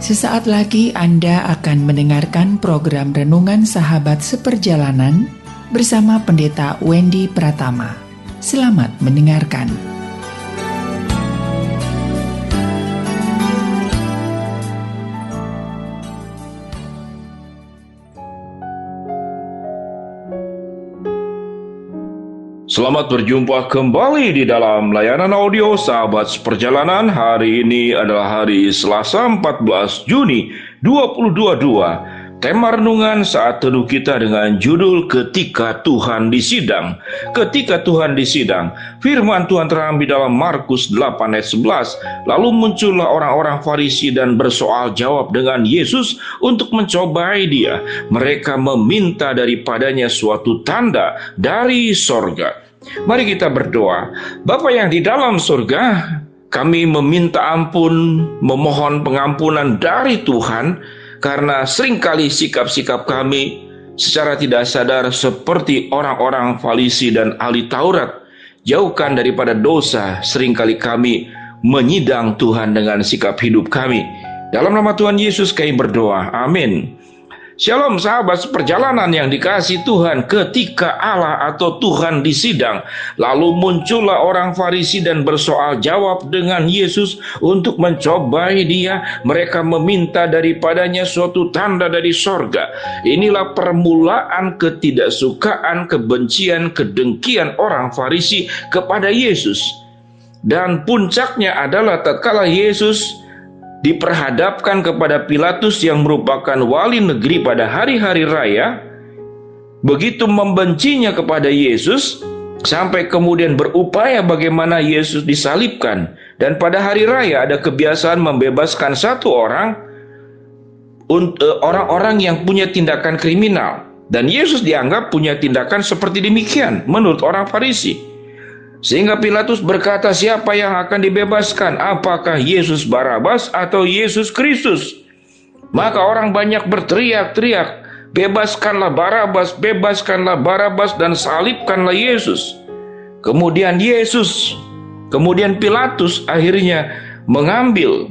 Sesaat lagi Anda akan mendengarkan program Renungan Sahabat Seperjalanan bersama Pendeta Wendy Pratama. Selamat mendengarkan. Selamat berjumpa kembali di dalam layanan audio Sahabat Seperjalanan. Hari ini adalah hari Selasa 14 Juni 2022. Tema renungan saat teduh kita dengan judul Ketika Tuhan Disidang. Ketika Tuhan disidang, firman Tuhan terambil dalam Markus 8 ayat 11. Lalu muncullah orang-orang Farisi dan bersoal jawab dengan Yesus untuk mencobai dia. Mereka meminta daripadanya suatu tanda dari sorga. Mari kita berdoa. Bapa yang di dalam surga, kami meminta ampun, memohon pengampunan dari Tuhan, karena seringkali sikap-sikap kami secara tidak sadar seperti orang-orang Farisi dan ahli Taurat. Jauhkan daripada dosa, seringkali kami menyidang Tuhan dengan sikap hidup kami. Dalam nama Tuhan Yesus kami berdoa, amin. Shalom sahabat seperjalanan yang dikasihi Tuhan. Ketika Allah atau Tuhan disidang, lalu muncullah orang Farisi dan bersoal jawab dengan Yesus untuk mencobai dia. Mereka meminta daripadanya suatu tanda dari sorga. Inilah permulaan ketidaksukaan, kebencian, kedengkian orang Farisi kepada Yesus. Dan puncaknya adalah tatkala Yesus diperhadapkan kepada Pilatus yang merupakan wali negeri pada hari-hari raya, begitu membencinya kepada Yesus, sampai kemudian berupaya bagaimana Yesus disalibkan. Dan pada hari raya ada kebiasaan membebaskan satu orang-orang yang punya tindakan kriminal. Dan Yesus dianggap punya tindakan seperti demikian menurut orang Farisi. Sehingga Pilatus berkata, siapa yang akan dibebaskan? Apakah Yesus Barabas atau Yesus Kristus? Maka orang banyak berteriak-teriak, bebaskanlah Barabas, dan salibkanlah Yesus. Kemudian Pilatus akhirnya mengambil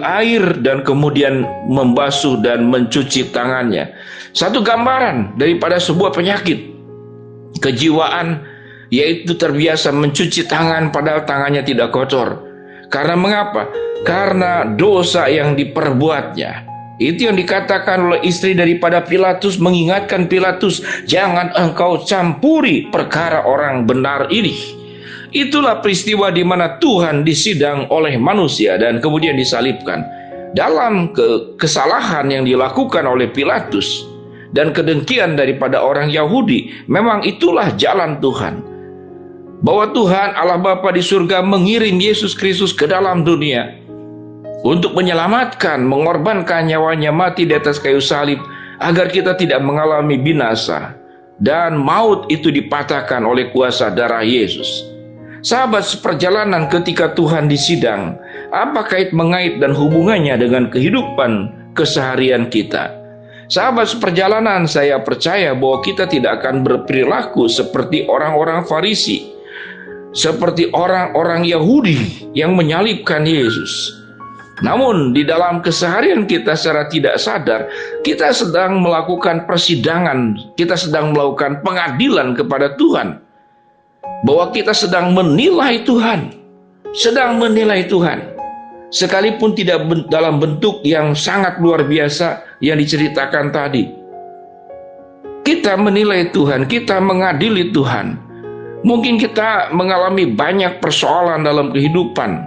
air dan kemudian membasuh dan mencuci tangannya. Satu gambaran daripada sebuah penyakit kejiwaan, yaitu terbiasa mencuci tangan padahal tangannya tidak kotor. Karena mengapa? Karena dosa yang diperbuatnya. Itu yang dikatakan oleh istri daripada Pilatus, mengingatkan Pilatus, jangan engkau campuri perkara orang benar ini. Itulah peristiwa di mana Tuhan disidang oleh manusia dan kemudian disalibkan. Dalam kesalahan yang dilakukan oleh Pilatus dan kedengkian daripada orang Yahudi, memang itulah jalan Tuhan. Bahwa Tuhan Allah Bapa di surga mengirim Yesus Kristus ke dalam dunia untuk menyelamatkan, mengorbankan nyawanya mati di atas kayu salib agar kita tidak mengalami binasa dan maut itu dipatahkan oleh kuasa darah Yesus. Sahabat seperjalanan, ketika Tuhan disidang, apa mengait dan hubungannya dengan kehidupan keseharian kita? Sahabat seperjalanan, saya percaya bahwa kita tidak akan berperilaku seperti orang-orang Farisi, seperti orang-orang Yahudi yang menyalibkan Yesus. Namun di dalam keseharian kita secara tidak sadar, kita sedang melakukan persidangan, kita sedang melakukan pengadilan kepada Tuhan. Bahwa kita sedang menilai Tuhan, sekalipun tidak dalam bentuk yang sangat luar biasa yang diceritakan tadi. Kita menilai Tuhan, kita mengadili Tuhan. Mungkin kita mengalami banyak persoalan dalam kehidupan.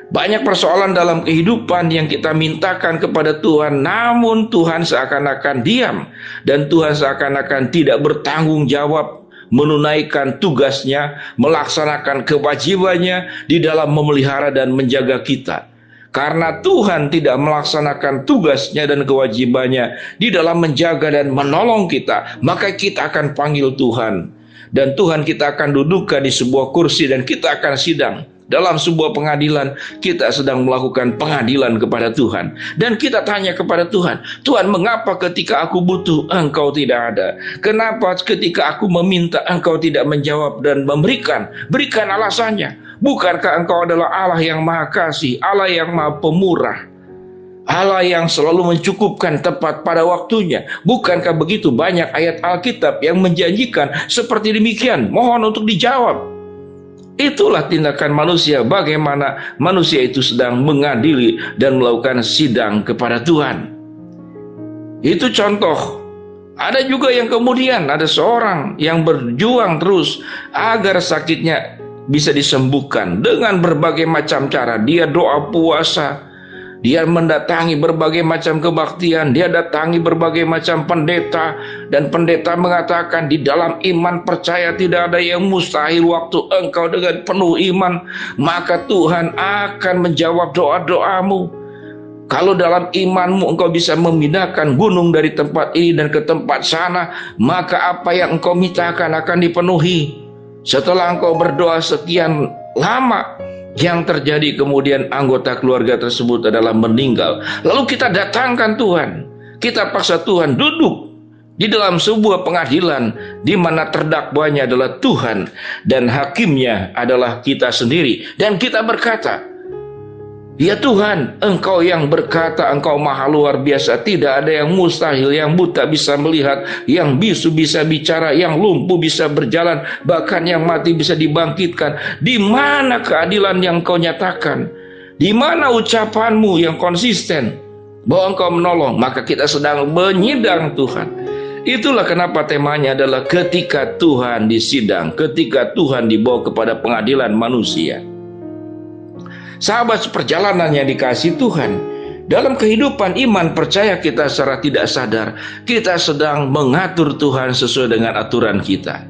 Banyak persoalan dalam kehidupan yang kita mintakan kepada Tuhan, namun Tuhan seakan-akan diam. Dan Tuhan seakan-akan tidak bertanggung jawab menunaikan tugasnya, melaksanakan kewajibannya di dalam memelihara dan menjaga kita. Karena Tuhan tidak melaksanakan tugasnya dan kewajibannya di dalam menjaga dan menolong kita, maka kita akan panggil Tuhan. Dan Tuhan kita akan dudukkan di sebuah kursi dan kita akan sidang. Dalam sebuah pengadilan, kita sedang melakukan pengadilan kepada Tuhan. Dan kita tanya kepada Tuhan, Tuhan, mengapa ketika aku butuh, Engkau tidak ada? Kenapa ketika aku meminta, Engkau tidak menjawab dan memberikan? Berikan alasannya. Bukankah Engkau adalah Allah yang maha kasih, Allah yang maha pemurah, Allah yang selalu mencukupkan tepat pada waktunya. Bukankah begitu banyak ayat Alkitab yang menjanjikan seperti demikian? Mohon untuk dijawab. Itulah tindakan manusia, bagaimana manusia itu sedang mengadili dan melakukan sidang kepada Tuhan. Itu contoh. Ada juga yang kemudian ada seorang yang berjuang terus agar sakitnya bisa disembuhkan dengan berbagai macam cara. Dia doa puasa, dia mendatangi berbagai macam kebaktian, dia datangi berbagai macam pendeta, dan pendeta mengatakan di dalam iman percaya tidak ada yang mustahil. Waktu engkau dengan penuh iman, maka Tuhan akan menjawab doa-doamu. Kalau dalam imanmu engkau bisa memindahkan gunung dari tempat ini dan ke tempat sana, maka apa yang engkau mintakan akan dipenuhi. Setelah engkau berdoa sekian lama, yang terjadi kemudian anggota keluarga tersebut adalah meninggal. Lalu kita datangkan Tuhan, kita paksa Tuhan duduk di dalam sebuah pengadilan di mana terdakwanya adalah Tuhan dan hakimnya adalah kita sendiri. Dan kita berkata, ya Tuhan, Engkau yang berkata Engkau maha luar biasa, tidak ada yang mustahil, yang buta bisa melihat, yang bisu bisa bicara, yang lumpuh bisa berjalan, bahkan yang mati bisa dibangkitkan. Di mana keadilan yang Engkau nyatakan? Di mana ucapanmu yang konsisten bahwa Engkau menolong? Maka kita sedang menyidang Tuhan. Itulah kenapa temanya adalah ketika Tuhan disidang, ketika Tuhan dibawa kepada pengadilan manusia. Sahabat seperjalanan yang dikasihi Tuhan, dalam kehidupan iman percaya kita secara tidak sadar, kita sedang mengatur Tuhan sesuai dengan aturan kita.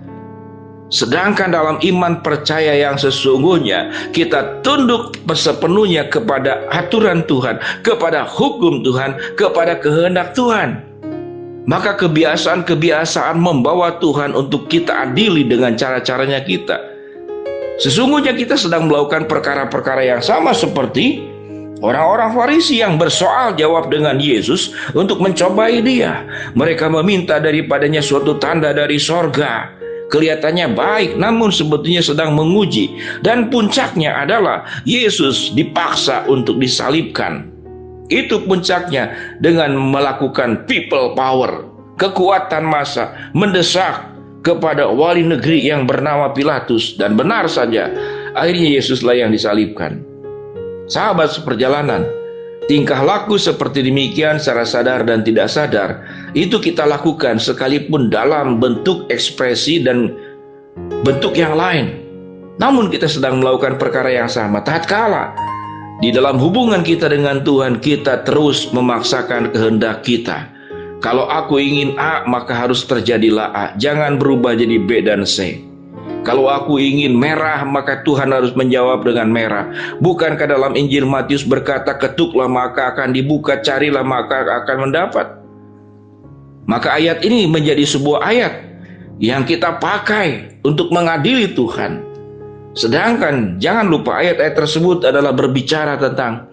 Sedangkan dalam iman percaya yang sesungguhnya, kita tunduk sepenuhnya kepada aturan Tuhan, kepada hukum Tuhan, kepada kehendak Tuhan. Maka kebiasaan-kebiasaan membawa Tuhan untuk kita adili dengan cara-caranya kita. Sesungguhnya kita sedang melakukan perkara-perkara yang sama seperti orang-orang Farisi yang bersoal jawab dengan Yesus untuk mencobai dia. Mereka meminta daripadanya suatu tanda dari sorga. Kelihatannya baik, namun sebetulnya sedang menguji. Dan puncaknya adalah Yesus dipaksa untuk disalibkan. Itu puncaknya dengan melakukan people power, kekuatan massa, mendesak kepada wali negeri yang bernama Pilatus, dan benar saja akhirnya Yesuslah yang disalibkan. Sahabat seperjalanan, tingkah laku seperti demikian secara sadar dan tidak sadar itu kita lakukan sekalipun dalam bentuk ekspresi dan bentuk yang lain. Namun kita sedang melakukan perkara yang sama. Tatkala di dalam hubungan kita dengan Tuhan, kita terus memaksakan kehendak kita. Kalau aku ingin A, maka harus terjadilah A. Jangan berubah jadi B dan C. Kalau aku ingin merah, maka Tuhan harus menjawab dengan merah. Bukankah dalam Injil Matius berkata, ketuklah maka akan dibuka, carilah maka akan mendapat. Maka ayat ini menjadi sebuah ayat yang kita pakai untuk mengadili Tuhan. Sedangkan jangan lupa ayat-ayat tersebut adalah berbicara tentang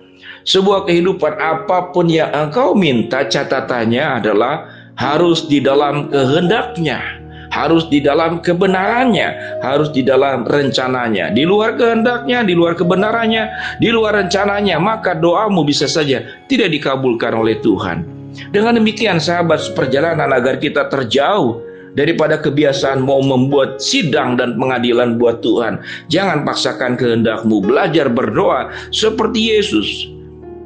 sebuah kehidupan. Apapun yang engkau minta, catatannya adalah harus di dalam kehendaknya, harus di dalam kebenarannya, harus di dalam rencananya. Di luar kehendaknya, di luar kebenarannya, di luar rencananya, maka doamu bisa saja tidak dikabulkan oleh Tuhan. Dengan demikian sahabat seperjalanan, agar kita terjauh daripada kebiasaan mau membuat sidang dan pengadilan buat Tuhan, jangan paksakan kehendakmu. Belajar berdoa seperti Yesus.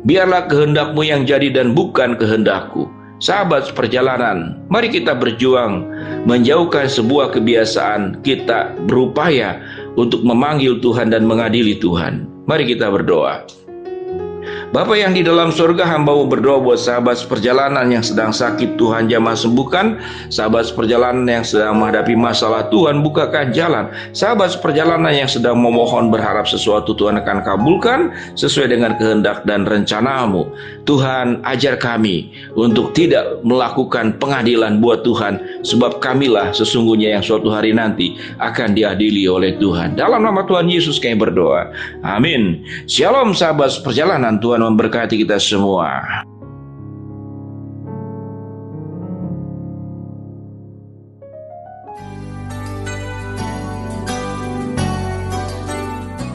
Biarlah kehendakmu yang jadi dan bukan kehendakku. Sahabat seperjalanan, mari kita berjuang menjauhkan sebuah kebiasaan. Kita berupaya untuk memanggil Tuhan dan mengadili Tuhan. Mari kita berdoa. Bapa yang di dalam surga, hamba-Mu berdoa buat sahabat seperjalanan yang sedang sakit, Tuhan jamah sembuhkan. Sahabat seperjalanan yang sedang menghadapi masalah, Tuhan bukakan jalan. Sahabat seperjalanan yang sedang memohon berharap sesuatu, Tuhan akan kabulkan sesuai dengan kehendak dan rencana-Mu. Tuhan, ajar kami untuk tidak melakukan pengadilan buat Tuhan, sebab kamilah sesungguhnya yang suatu hari nanti akan diadili oleh Tuhan. Dalam nama Tuhan Yesus kami berdoa. Amin. Shalom sahabat seperjalanan, Tuhan memberkati kita semua.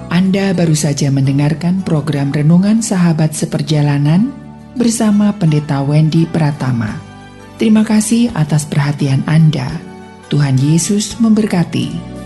Anda baru saja mendengarkan program Renungan Sahabat Seperjalanan bersama Pendeta Wendy Pratama. Terima kasih atas perhatian Anda. Tuhan Yesus memberkati.